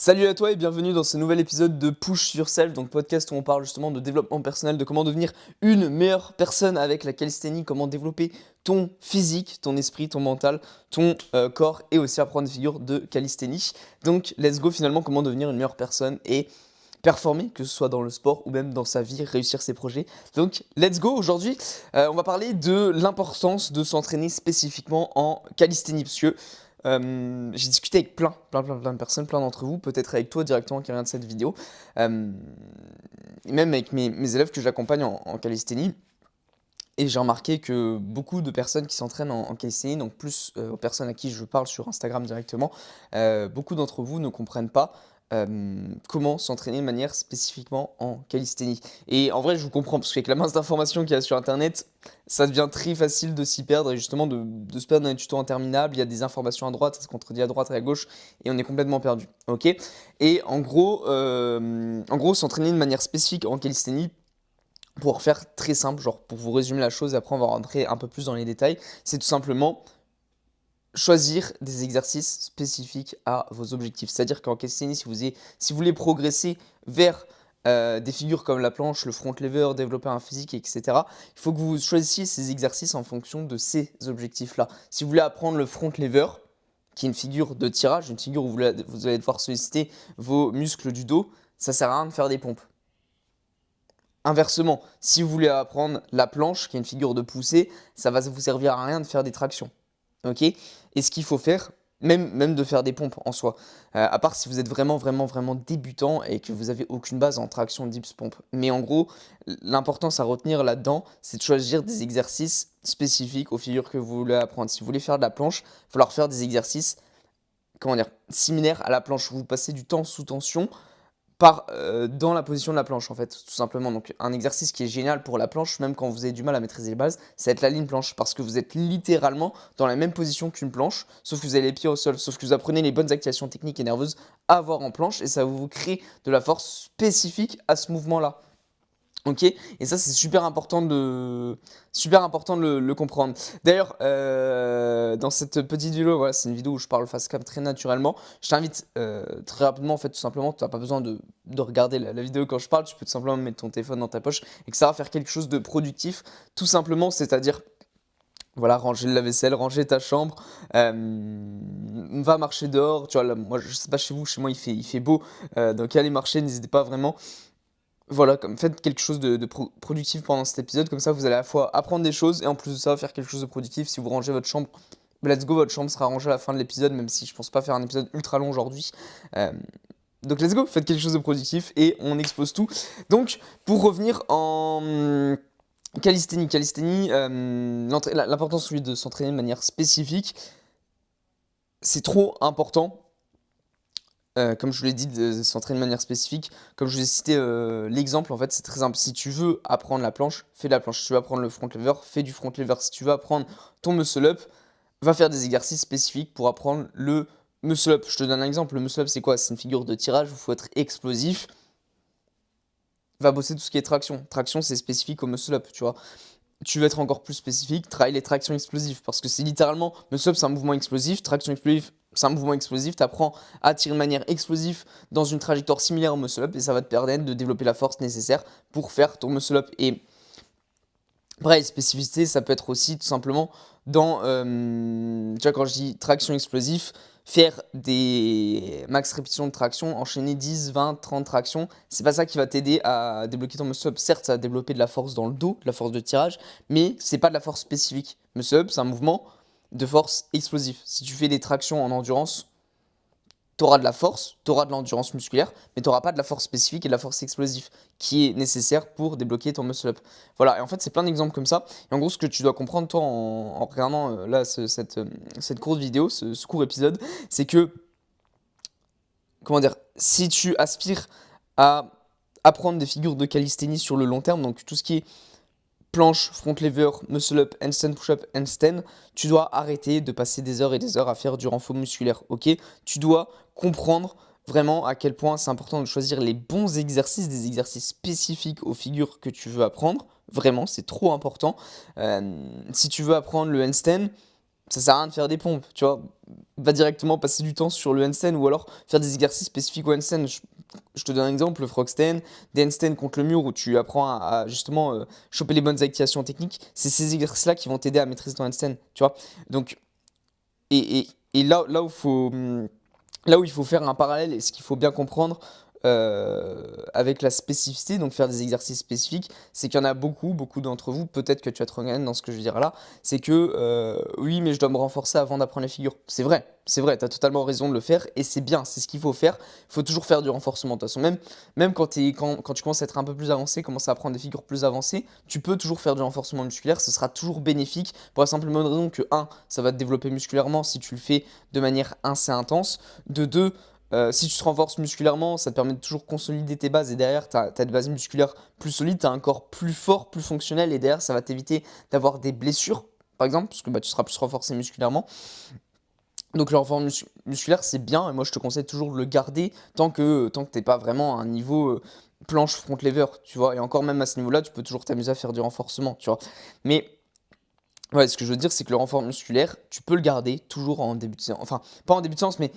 Salut à toi et bienvenue dans ce nouvel épisode de Push Yourself, donc podcast où on parle justement de développement personnel, de comment devenir une meilleure personne avec la calisthénie, comment développer ton physique, ton esprit, ton mental, ton corps et aussi apprendre des figures de calisthénie. Donc let's go finalement comment devenir une meilleure personne et performer, que ce soit dans le sport ou même dans sa vie, réussir ses projets. Donc let's go, aujourd'hui on va parler de l'importance de s'entraîner spécifiquement en calisthénie, parce que j'ai discuté avec plein de personnes, plein d'entre vous, peut-être avec toi directement qui regarde cette vidéo, euh, et même avec mes élèves que j'accompagne en calisthénie. Et j'ai remarqué que beaucoup de personnes qui s'entraînent en calisthénie, donc plus aux personnes à qui je parle sur Instagram directement, beaucoup d'entre vous ne comprennent pas comment s'entraîner de manière spécifiquement en calisthénie. Et en vrai, je vous comprends, parce qu'avec la masse d'informations qu'il y a sur Internet, ça devient très facile de s'y perdre et justement de se perdre dans les tutos interminables. Il y a des informations à droite, ça se contredit à droite et à gauche, et on est complètement perdu. Ok. Et en gros, s'entraîner de manière spécifique en calisthénie, pour faire très simple, genre pour vous résumer la chose et après on va rentrer un peu plus dans les détails, c'est tout simplement choisir des exercices spécifiques à vos objectifs. C'est-à-dire qu'en calisthénie, si vous voulez progresser vers des figures comme la planche, le front lever, développer un physique, etc., il faut que vous choisissiez ces exercices en fonction de ces objectifs-là. Si vous voulez apprendre le front lever, qui est une figure de tirage, une figure où vous allez devoir solliciter vos muscles du dos, ça sert à rien de faire des pompes. Inversement, si vous voulez apprendre la planche, qui est une figure de poussée, ça va vous servir à rien de faire des tractions. Ok. Et ce qu'il faut faire, même de faire des pompes en soi, à part si vous êtes vraiment débutant et que vous n'avez aucune base en traction, dips, pompe. Mais en gros, l'importance à retenir là-dedans, c'est de choisir des exercices spécifiques aux figures que vous voulez apprendre. Si vous voulez faire de la planche, il va falloir faire des exercices, comment dire, similaires à la planche. Vous passez du temps sous tension dans la position de la planche en fait, tout simplement. Donc un exercice qui est génial pour la planche, même quand vous avez du mal à maîtriser les bases, ça va être la ligne planche, parce que vous êtes littéralement dans la même position qu'une planche, sauf que vous avez les pieds au sol, sauf que vous apprenez les bonnes activations techniques et nerveuses à avoir en planche, et ça vous crée de la force spécifique à ce mouvement-là. Ok, et ça c'est super important de le comprendre. D'ailleurs, dans cette petite vidéo, voilà, c'est une vidéo où je parle face cam très naturellement. Je t'invite très rapidement, en fait, tout simplement, tu n'as pas besoin de regarder la vidéo quand je parle, tu peux tout simplement mettre ton téléphone dans ta poche et que ça va faire quelque chose de productif, tout simplement, c'est-à-dire, voilà, ranger le lave-vaisselle, ranger ta chambre, va marcher dehors, tu vois, là, moi je sais pas chez vous, chez moi il fait beau, donc allez marcher, n'hésitez pas vraiment. Voilà, faites quelque chose de productif pendant cet épisode, comme ça vous allez à la fois apprendre des choses et en plus de ça faire quelque chose de productif. Si vous rangez votre chambre, let's go, votre chambre sera rangée à la fin de l'épisode, même si je pense pas faire un épisode ultra long aujourd'hui. Euh, donc let's go, faites quelque chose de productif et on expose tout. Donc pour revenir en calisthénie, l'importance de s'entraîner de manière spécifique, c'est trop important. Comme je vous l'ai dit, de s'entraîner de manière spécifique. Comme je vous ai cité l'exemple, en fait, c'est très simple. Si tu veux apprendre la planche, fais de la planche. Si tu veux apprendre le front lever, fais du front lever. Si tu veux apprendre ton muscle up, va faire des exercices spécifiques pour apprendre le muscle up. Je te donne un exemple. Le muscle up, c'est quoi? C'est une figure de tirage où il faut être explosif. Va bosser tout ce qui est traction. Traction, c'est spécifique au muscle up, tu vois. Tu veux être encore plus spécifique, travaille les tractions explosives. Parce que c'est littéralement, muscle up c'est un mouvement explosif, traction explosive c'est un mouvement explosif, tu apprends à tirer de manière explosive dans une trajectoire similaire au muscle up et ça va te permettre de développer la force nécessaire pour faire ton muscle up. Et pareil, spécificité, ça peut être aussi tout simplement dans, tu vois, quand je dis traction explosive, faire des max répétitions de traction, enchaîner 10, 20, 30 tractions, c'est pas ça qui va t'aider à débloquer ton muscle up. Certes, ça va développer de la force dans le dos, de la force de tirage, mais c'est pas de la force spécifique. Muscle up, c'est un mouvement de force explosive. Si tu fais des tractions en endurance, tu auras de la force, tu auras de l'endurance musculaire, mais tu n'auras pas de la force spécifique et de la force explosive qui est nécessaire pour débloquer ton muscle up. Voilà, et en fait, c'est plein d'exemples comme ça. Et en gros, ce que tu dois comprendre, toi, en regardant là cette courte vidéo, ce court épisode, c'est que, comment dire, si tu aspires à apprendre des figures de calisthénie sur le long terme, donc tout ce qui est planche, front lever, muscle up, handstand, push-up, handstand, tu dois arrêter de passer des heures et des heures à faire du renfort musculaire, ok? Tu dois comprendre vraiment à quel point c'est important de choisir les bons exercices, des exercices spécifiques aux figures que tu veux apprendre. Vraiment, c'est trop important. Si tu veux apprendre le handstand, ça sert à rien de faire des pompes, tu vois. Va directement passer du temps sur le handstand ou alors faire des exercices spécifiques au handstand. Je te donne un exemple, le frog stand, des handstands contre le mur où tu apprends à justement choper les bonnes activations techniques. C'est ces exercices-là qui vont t'aider à maîtriser ton handstand, tu vois. Donc, et là où il faut faire un parallèle et ce qu'il faut bien comprendre avec la spécificité, donc faire des exercices spécifiques, c'est qu'il y en a beaucoup d'entre vous, peut-être que tu vas te reconnaître dans ce que je veux dire là, c'est que oui, mais je dois me renforcer avant d'apprendre les figures. C'est vrai, tu as totalement raison de le faire et c'est bien, c'est ce qu'il faut faire. Il faut toujours faire du renforcement. De toute façon, même quand tu commences à être un peu plus avancé, commencer à apprendre des figures plus avancées, tu peux toujours faire du renforcement musculaire, ce sera toujours bénéfique pour la simple et bonne raison que, un, ça va te développer musculairement si tu le fais de manière assez intense, de deux, si tu te renforces musculairement, ça te permet de toujours consolider tes bases et derrière, tu as des bases musculaires plus solides, tu as un corps plus fort, plus fonctionnel et derrière, ça va t'éviter d'avoir des blessures, par exemple, parce que bah, tu seras plus renforcé musculairement. Donc le renforcement musculaire, c'est bien et moi je te conseille toujours de le garder tant que t'es pas vraiment à un niveau planche front lever, tu vois. Et encore même à ce niveau-là, tu peux toujours t'amuser à faire du renforcement, tu vois. Mais ouais, ce que je veux dire, c'est que le renforcement musculaire, tu peux le garder toujours en début de séance. Enfin, pas en début de séance, mais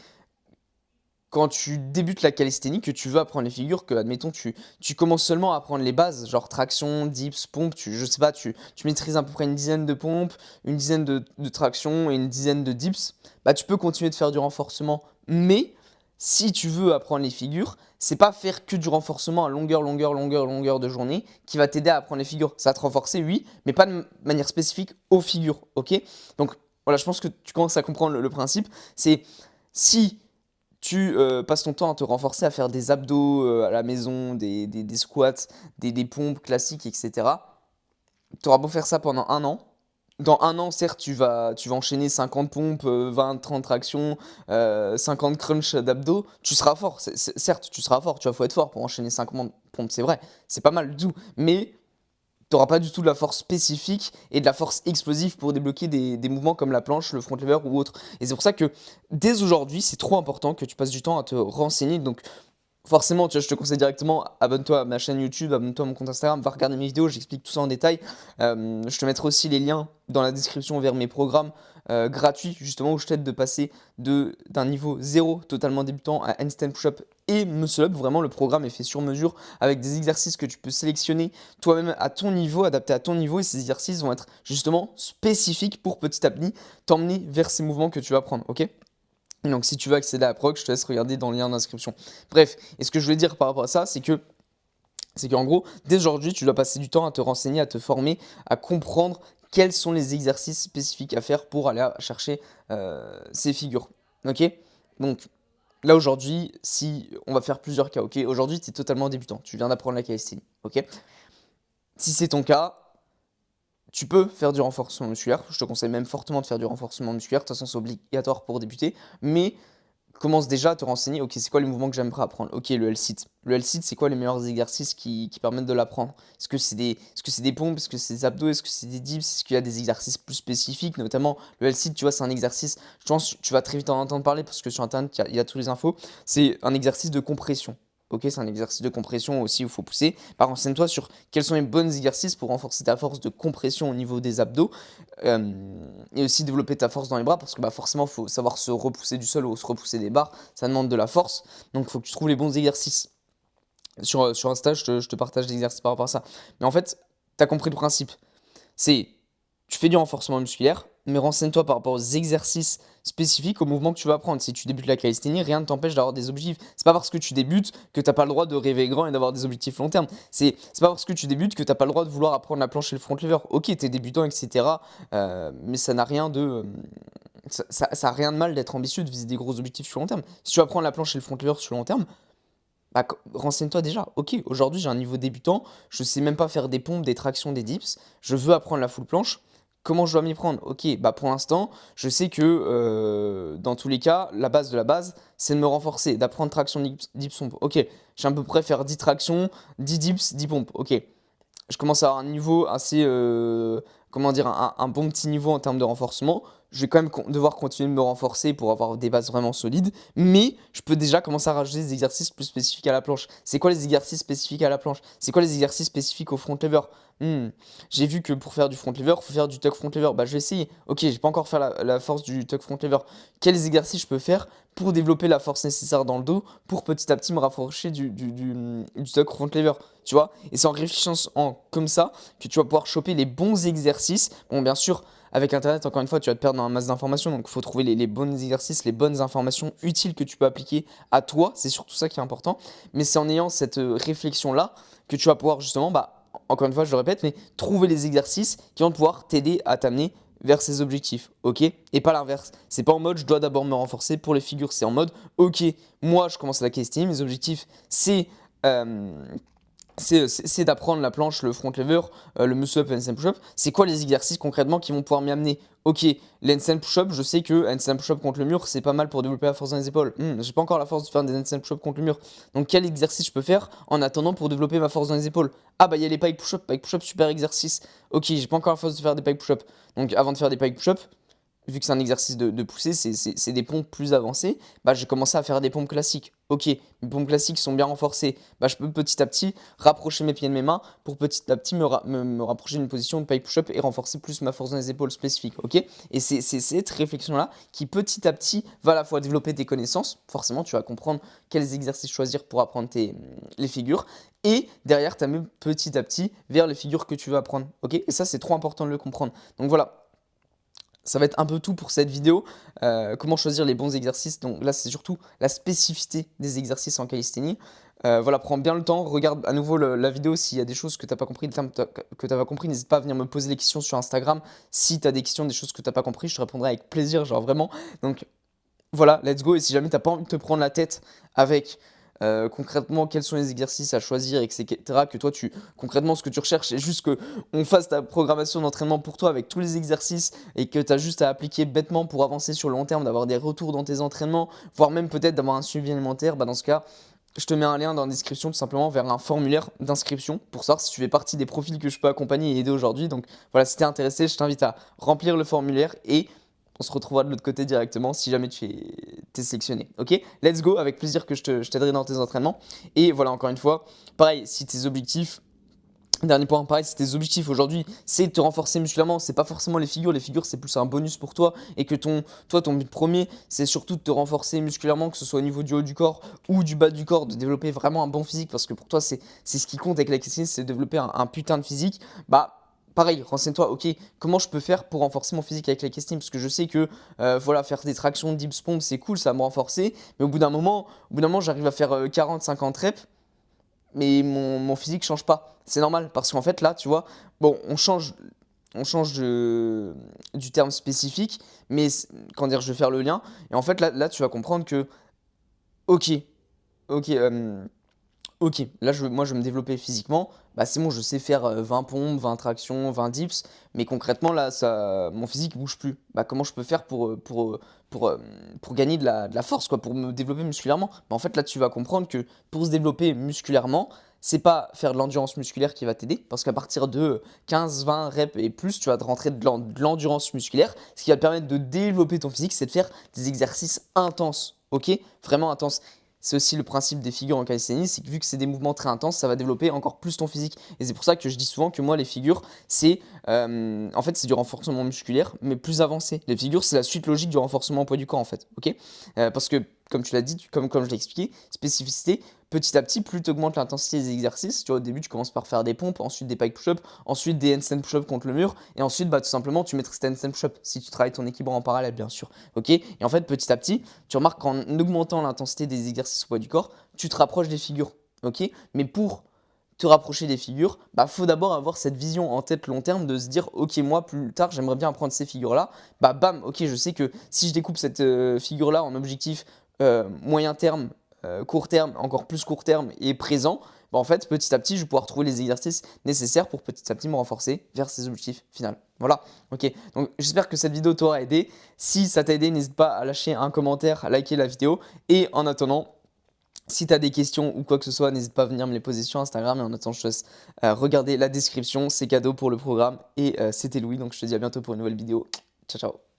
quand tu débutes la calisthénie, que tu veux apprendre les figures, que, admettons, tu commences seulement à apprendre les bases, genre traction, dips, pompe, je sais pas, tu maîtrises à peu près une dizaine de pompes, une dizaine de tractions et une dizaine de dips, bah tu peux continuer de faire du renforcement. Mais si tu veux apprendre les figures, c'est pas faire que du renforcement à longueur de journée qui va t'aider à apprendre les figures. Ça va te renforcer, oui, mais pas de manière spécifique aux figures, ok? Donc voilà, je pense que tu commences à comprendre le principe. C'est si tu passes ton temps à te renforcer, à faire des abdos à la maison, des squats, des pompes classiques, etc. Tu auras beau faire ça pendant un an. Dans un an, certes, tu vas enchaîner 50 pompes, 20-30 tractions, 50 crunch d'abdos. Tu seras fort. Certes, tu seras fort. Tu vas faut être fort pour enchaîner 50 pompes, c'est vrai. C'est pas mal du tout. Mais tu n'auras pas du tout de la force spécifique et de la force explosive pour débloquer des mouvements comme la planche, le front lever ou autre. Et c'est pour ça que dès aujourd'hui, c'est trop important que tu passes du temps à te renseigner. Donc forcément, tu vois, je te conseille directement, abonne-toi à ma chaîne YouTube, abonne-toi à mon compte Instagram, va regarder mes vidéos, j'explique tout ça en détail. Je te mettrai aussi les liens dans la description vers mes programmes gratuits, justement, où je t'aide de passer d'un niveau 0 totalement débutant à handstand push-up et muscle up. Vraiment, le programme est fait sur mesure avec des exercices que tu peux sélectionner toi-même à ton niveau, adaptés à ton niveau. Et ces exercices vont être justement spécifiques pour petit à petit t'emmener vers ces mouvements que tu vas prendre, ok? Donc si tu veux accéder à la prog, je te laisse regarder dans le lien d'inscription. Bref, et ce que je voulais dire par rapport à ça, c'est qu'en gros, dès aujourd'hui, tu dois passer du temps à te renseigner, à te former, à comprendre quels sont les exercices spécifiques à faire pour aller chercher ces figures. Ok? Donc là aujourd'hui, si on va faire plusieurs cas, ok? Aujourd'hui, tu es totalement débutant, tu viens d'apprendre la calisthénie, ok? Si c'est ton cas, tu peux faire du renforcement musculaire. Je te conseille même fortement de faire du renforcement musculaire. De toute façon, c'est obligatoire pour débuter. Mais commence déjà à te renseigner, ok, c'est quoi les mouvements que j'aimerais apprendre? Ok, le L-sit. Le L-sit, c'est quoi les meilleurs exercices qui permettent de l'apprendre? Est-ce que c'est des pompes? Est-ce que c'est des abdos? Est-ce que c'est des dips? Est-ce qu'il y a des exercices plus spécifiques? Notamment, le L-sit, tu vois, c'est un exercice, je pense que tu vas très vite en entendre parler parce que sur Internet, il y a toutes les infos. C'est un exercice de compression. Ok, c'est un exercice de compression aussi où il faut pousser. Renseigne-toi sur quels sont les bons exercices pour renforcer ta force de compression au niveau des abdos et aussi développer ta force dans les bras parce que bah, forcément, il faut savoir se repousser du sol ou se repousser des barres. Ça demande de la force. Donc, il faut que tu trouves les bons exercices. Sur Insta, je te partage des exercices par rapport à ça. Mais en fait, tu as compris le principe. C'est, tu fais du renforcement musculaire, mais renseigne-toi par rapport aux exercices spécifiques, aux mouvements que tu vas apprendre. Si tu débutes la calisthénie, rien ne t'empêche d'avoir des objectifs. C'est pas parce que tu débutes que tu n'as pas le droit de rêver grand et d'avoir des objectifs long terme. C'est pas parce que tu débutes que tu n'as pas le droit de vouloir apprendre la planche et le front lever. Ok, tu es débutant, etc. Mais ça n'a rien de. Ça a rien de mal d'être ambitieux, de viser des gros objectifs sur le long terme. Si tu vas prendre la planche et le front lever sur le long terme, bah, renseigne-toi déjà. Ok, aujourd'hui j'ai un niveau débutant, je sais même pas faire des pompes, des tractions, des dips, je veux apprendre la full planche. Comment je dois m'y prendre? Ok, bah pour l'instant, je sais que dans tous les cas, la base de la base, c'est de me renforcer, d'apprendre traction, dips, pompes. Ok, j'ai à peu près faire 10 tractions, 10 dips, 10 pompes. Ok, je commence à avoir un niveau assez, comment dire, un bon petit niveau en termes de renforcement. Je vais quand même devoir continuer de me renforcer pour avoir des bases vraiment solides, mais je peux déjà commencer à rajouter des exercices plus spécifiques à la planche. C'est quoi les exercices spécifiques à la planche? C'est quoi les exercices spécifiques au front lever? Hmm, j'ai vu que pour faire du front lever, faut faire du tuck front lever. Bah, je vais essayer. Ok, j'ai pas encore fait la force du tuck front lever. Quels exercices je peux faire pour développer la force nécessaire dans le dos pour petit à petit me rapprocher du tuck front lever, tu vois? Et c'est en réfléchissant comme ça que tu vas pouvoir choper les bons exercices. Bon, bien sûr, avec Internet, encore une fois, tu vas te perdre dans un masse d'informations. Donc, il faut trouver les bons exercices, les bonnes informations utiles que tu peux appliquer à toi. C'est surtout ça qui est important. Mais c'est en ayant cette réflexion-là que tu vas pouvoir justement, bah, encore une fois, je le répète, mais trouver les exercices qui vont pouvoir t'aider à t'amener vers ces objectifs, ok? Et pas l'inverse. C'est pas en mode je dois d'abord me renforcer pour les figures, c'est en mode ok, moi je commence à la calisthenics, mes objectifs euh, c'est d'apprendre la planche, le front lever, le muscle up et handstand push up. C'est quoi les exercices concrètement qui vont pouvoir m'y amener? Ok, l'handstand push up, je sais que handstand push up contre le mur, c'est pas mal pour développer la force dans les épaules. J'ai pas encore la force de faire des handstand push up contre le mur. Donc quel exercice je peux faire en attendant pour développer ma force dans les épaules? Ah bah il y a les pike push up, pike push up super exercice. Ok, j'ai pas encore la force de faire des pike push up. Donc avant de faire des pike push up, vu que c'est un exercice de poussée, c'est des pompes plus avancées, bah, j'ai commencé à faire des pompes classiques. Ok, mes pompes classiques sont bien renforcées. Bah, je peux petit à petit rapprocher mes pieds de mes mains pour petit à petit me rapprocher d'une position de pike push-up et renforcer plus ma force dans les épaules spécifiques. Ok, et c'est cette réflexion-là qui petit à petit va à la fois développer tes connaissances. Forcément, tu vas comprendre quels exercices choisir pour apprendre les figures. Et derrière, tu as même petit à petit vers les figures que tu veux apprendre. Ok, et ça, c'est trop important de le comprendre. Donc voilà. Ça va être un peu tout pour cette vidéo. Comment choisir les bons exercices. Donc là, c'est surtout la spécificité des exercices en calisthénie. Voilà, prends bien le temps, regarde à nouveau la vidéo s'il y a des choses que tu n'as pas compris, des termes que tu n'as pas compris. N'hésite pas à venir me poser des questions sur Instagram. Si tu as des questions, des choses que tu n'as pas compris, je te répondrai avec plaisir, genre vraiment. Donc voilà, let's go. Et si jamais tu n'as pas envie de te prendre la tête avec concrètement quels sont les exercices à choisir, etc., que toi, concrètement, ce que tu recherches, c'est juste qu'on fasse ta programmation d'entraînement pour toi avec tous les exercices et que tu as juste à appliquer bêtement pour avancer sur le long terme, d'avoir des retours dans tes entraînements, voire même peut-être d'avoir un suivi alimentaire, bah dans ce cas, je te mets un lien dans la description tout simplement vers un formulaire d'inscription pour savoir si tu fais partie des profils que je peux accompagner et aider aujourd'hui. Donc voilà, si tu es intéressé, je t'invite à remplir le formulaire et on se retrouvera de l'autre côté directement si jamais tu es sélectionné. Ok, let's go, avec plaisir que je t'aiderai dans tes entraînements. Et voilà, encore une fois, pareil, si tes objectifs, dernier point, pareil, si tes objectifs aujourd'hui, c'est de te renforcer musculairement, c'est pas forcément les figures c'est plus un bonus pour toi, et que ton but premier, c'est surtout de te renforcer musculairement, que ce soit au niveau du haut du corps ou du bas du corps, de développer vraiment un bon physique, parce que pour toi, c'est ce qui compte avec la question, c'est de développer un putain de physique, bah pareil, renseigne-toi, ok, comment je peux faire pour renforcer mon physique avec la casting? Parce que je sais que voilà, faire des tractions, dips, pompes, c'est cool, ça va me renforcer. Mais au bout d'un moment j'arrive à faire 40-50 reps, mais mon physique change pas. C'est normal, parce qu'en fait, là, tu vois, bon, on change du terme spécifique, mais quand dire, je vais faire le lien. Et en fait, là tu vas comprendre que, ok, ok, ok, là moi je veux me développer physiquement, bah c'est bon, je sais faire 20 pompes, 20 tractions, 20 dips, mais concrètement là, mon physique bouge plus. Bah comment je peux faire pour gagner de la force, quoi, pour me développer musculairement? Bah, en fait là tu vas comprendre que pour se développer musculairement, c'est pas faire de l'endurance musculaire qui va t'aider, parce qu'à partir de 15-20 reps et plus, tu vas te rentrer de l'endurance musculaire. Ce qui va te permettre de développer ton physique, c'est de faire des exercices intenses, ok? Vraiment intenses. C'est aussi le principe des figures en calisthénie, c'est que vu que c'est des mouvements très intenses, ça va développer encore plus ton physique. Et c'est pour ça que je dis souvent que moi, les figures, en fait, c'est du renforcement musculaire, mais plus avancé. Les figures, c'est la suite logique du renforcement au poids du corps, en fait. Ok. Parce que, comme tu l'as dit, comme je l'ai expliqué, spécificité, petit à petit, plus tu augmentes l'intensité des exercices. Tu vois, au début, tu commences par faire des pompes, ensuite des pike push-up, ensuite des handstand push-up contre le mur, et ensuite, bah, tout simplement, tu maîtrises tes handstand push-up si tu travailles ton équilibre en parallèle, bien sûr. Ok. Et en fait, petit à petit, tu remarques qu'en augmentant l'intensité des exercices au poids du corps, tu te rapproches des figures. Ok. Mais pour te rapprocher des figures, bah faut d'abord avoir cette vision en tête long terme de se dire ok, moi plus tard j'aimerais bien apprendre ces figures là, bah bam, ok, je sais que si je découpe cette figure là en objectif moyen terme, court terme, encore plus court terme et présent, bah en fait petit à petit je vais pouvoir trouver les exercices nécessaires pour petit à petit me renforcer vers ces objectifs finaux. Voilà, ok, donc j'espère que cette vidéo t'aura aidé. Si ça t'a aidé, n'hésite pas à lâcher un commentaire, à liker la vidéo, et en attendant, si tu as des questions ou quoi que ce soit, n'hésite pas à venir me les poser sur Instagram. Et en attendant, je te laisse regarder la description. C'est cadeau pour le programme. Et c'était Louis, donc je te dis à bientôt pour une nouvelle vidéo. Ciao, ciao.